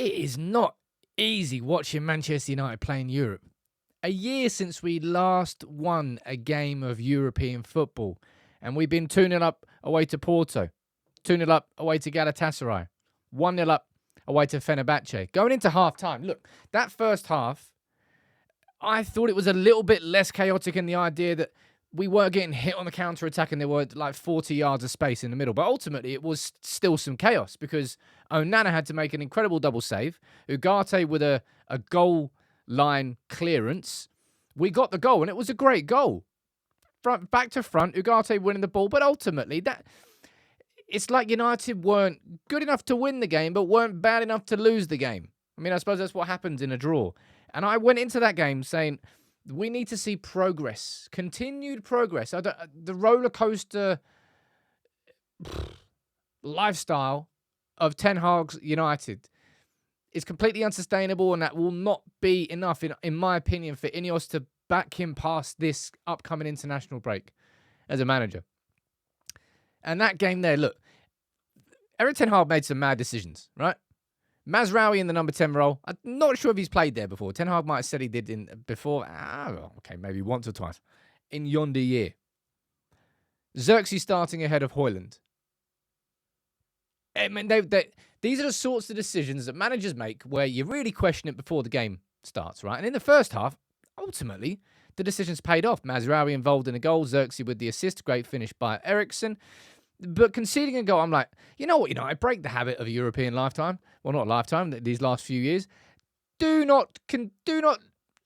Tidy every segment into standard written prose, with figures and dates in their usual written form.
It is not easy watching Manchester United play in Europe. A year since we last won a game of European football, and we've been 2-0 up away to Porto, 2-0 up away to Galatasaray, 1-0 up away to Fenerbahce. Going into half-time, look, that first half, I thought it was a little bit less chaotic in the idea that we weren't getting hit on the counter-attack and there were like 40 yards of space in the middle. But ultimately, it was still some chaos because Onana had to make an incredible double save. Ugarte with a goal line clearance. We got the goal, and it was a great goal. Back to front, Ugarte winning the ball. But ultimately, it's like United weren't good enough to win the game, but weren't bad enough to lose the game. I mean, I suppose that's what happens in a draw. And I went into that game saying, we need to see progress, continued progress. The roller coaster lifestyle of Ten Hag's United is completely unsustainable, and that will not be enough, in my opinion, for Ineos to back him past this upcoming international break as a manager. And that game there, look, Erik Ten Hag made some mad decisions, right? Mazraoui in the number 10 role. I'm not sure if he's played there before. Ten Hag might have said he did before. Okay, maybe once or twice. In yonder year. Xerxes starting ahead of Højlund. I mean, these are the sorts of decisions that managers make where you really question it before the game starts, right? And in the first half, ultimately, the decisions paid off. Mazraoui involved in a goal. Xerxes with the assist. Great finish by Eriksson. But conceding a goal, I'm like, you know what, I break the habit of a European lifetime. Well, not lifetime, these last few years. Do not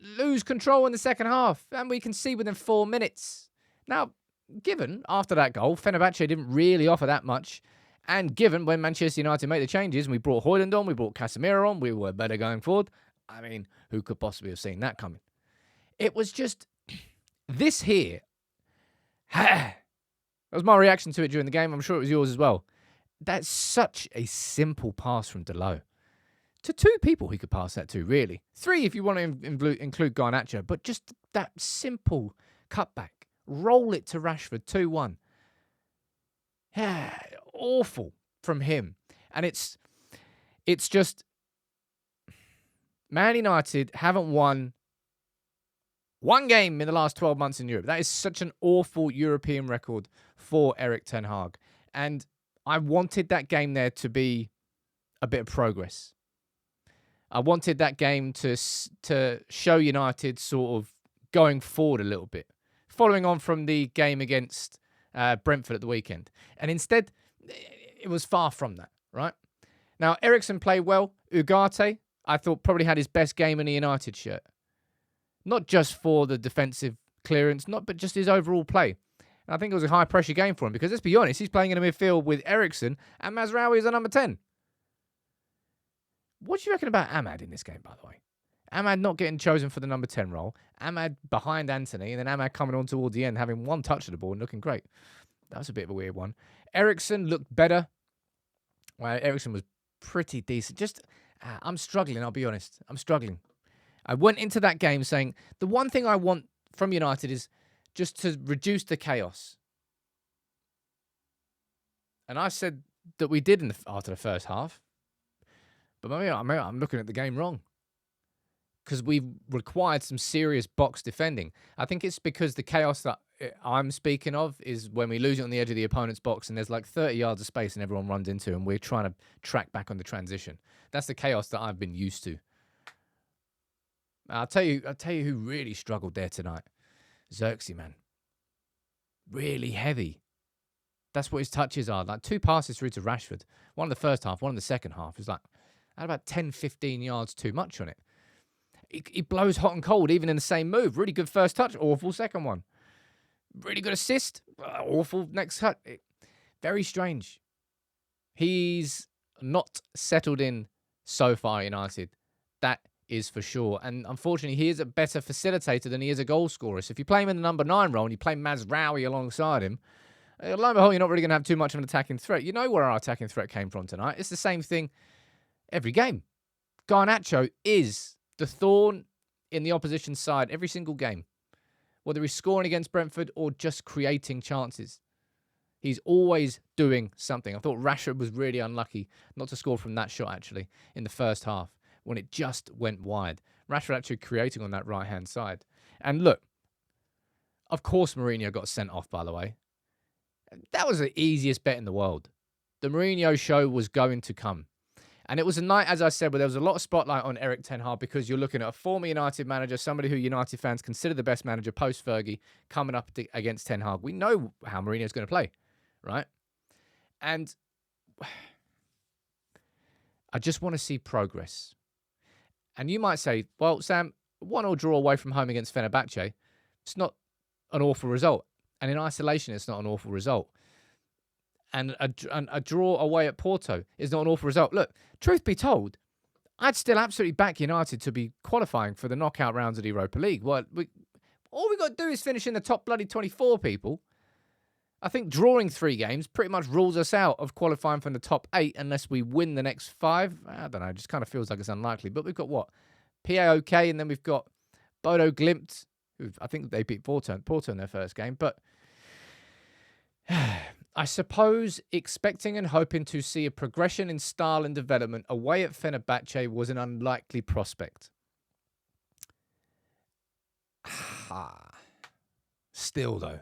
lose control in the second half. And we can see within 4 minutes. Now, given, after that goal, Fenerbahce didn't really offer that much. And given when Manchester United made the changes, and we brought Højlund on, we brought Casemiro on, we were better going forward. I mean, who could possibly have seen that coming? It was just, this here, that was my reaction to it during the game. I'm sure it was yours as well. That's such a simple pass from Dalot. To 2 people he could pass that to, really. 3 if you want to include Garnacho. But just that simple cutback. Roll it to Rashford, 2-1. Yeah, awful from him. And it's just, Man United haven't won one game in the last 12 months in Europe. That is such an awful European record for Erik Ten Hag. And I wanted that game there to be a bit of progress. I wanted that game to show United sort of going forward a little bit, following on from the game against Brentford at the weekend. And instead, it was far from that, right? Now, Eriksson played well. Ugarte, I thought, probably had his best game in a United shirt. Not just for the defensive clearance, but just his overall play. And I think it was a high-pressure game for him because, let's be honest, he's playing in a midfield with Eriksson and Mazraoui as a number 10. What do you reckon about Ahmad in this game, by the way? Ahmad not getting chosen for the number 10 role. Ahmad behind Anthony, and then Ahmad coming on towards the end, having one touch of the ball and looking great. That was a bit of a weird one. Eriksson looked better. Well, Eriksson was pretty decent. Just, I'm struggling, I'll be honest. I'm struggling. I went into that game saying the one thing I want from United is just to reduce the chaos. And I said that we did after the first half. But maybe I'm looking at the game wrong. Because we've required some serious box defending. I think it's because the chaos that I'm speaking of is when we lose it on the edge of the opponent's box and there's like 30 yards of space and everyone runs into and we're trying to track back on the transition. That's the chaos that I've been used to. I'll tell you who really struggled there tonight. Xerxes, man. Really heavy. That's what his touches are. Like 2 passes through to Rashford. One in the first half, one in the second half. It was like, I had about 10, 15 yards too much on it. He blows hot and cold, even in the same move. Really good first touch, awful second one. Really good assist, awful next touch. Very strange. He's not settled in so far, United. That is for sure. And unfortunately, he is a better facilitator than he is a goal scorer. So if you play him in the number 9 role and you play Mazraoui alongside him, lo and behold, you're not really going to have too much of an attacking threat. You know where our attacking threat came from tonight. It's the same thing every game. Garnacho is the thorn in the opposition side every single game, whether he's scoring against Brentford or just creating chances. He's always doing something. I thought Rashford was really unlucky not to score from that shot, actually, in the first half when it just went wide. Rashford actually creating on that right-hand side. And look, of course Mourinho got sent off, by the way. That was the easiest bet in the world. The Mourinho show was going to come. And it was a night, as I said, where there was a lot of spotlight on Erik ten Hag because you're looking at a former United manager, somebody who United fans consider the best manager post-Fergie, coming up against ten Hag. We know how Mourinho's going to play, right? And I just want to see progress. And you might say, well, Sam, 1-1 draw away from home against Fenerbahce, it's not an awful result. And in isolation, it's not an awful result. And a draw away at Porto is not an awful result. Look, truth be told, I'd still absolutely back United to be qualifying for the knockout rounds of the Europa League. Well, all we got to do is finish in the top bloody 24, people. I think drawing 3 games pretty much rules us out of qualifying from the top 8 unless we win the next 5. I don't know. It just kind of feels like it's unlikely. But we've got what? PAOK, and then we've got Bodo Glimt, who I think they beat Porto in their first game. But I suppose expecting and hoping to see a progression in style and development away at Fenerbahce was an unlikely prospect. Still, though.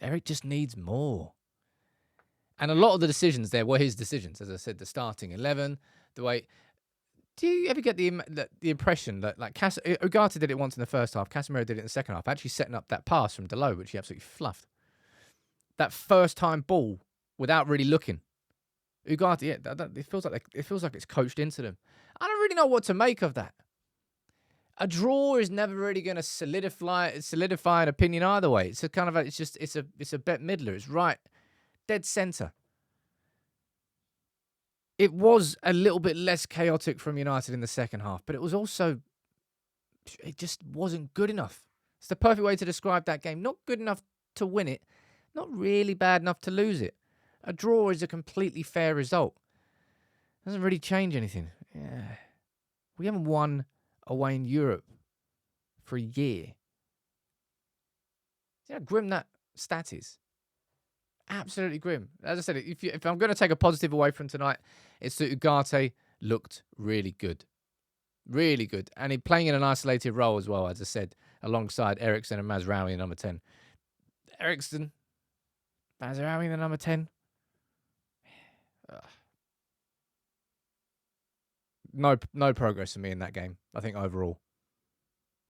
Eric just needs more. And a lot of the decisions there were his decisions. As I said, the starting 11, the way... Do you ever get the impression that, like, Ugarte did it once in the first half, Casemiro did it in the second half, actually setting up that pass from Delo, which he absolutely fluffed. That first-time ball without really looking. Ugarte, yeah, it feels like it's coached into them. I don't really know what to make of that. A draw is never really going to solidify an opinion either way. It's a kind of it's a bet middler. It's right, dead center. It was a little bit less chaotic from United in the second half, but it was also, it just wasn't good enough. It's the perfect way to describe that game. Not good enough to win it, not really bad enough to lose it. A draw is a completely fair result. Doesn't really change anything. Yeah, we haven't won away in Europe for a year. See how grim that stat is? Absolutely grim. As I said, if I'm going to take a positive away from tonight, it's that Ugarte looked really good. Really good. And he playing in an isolated role as well, as I said, alongside Eriksen and Mazraoui in number 10. Eriksen, Mazraoui in the number 10. No progress for me in that game, I think, overall.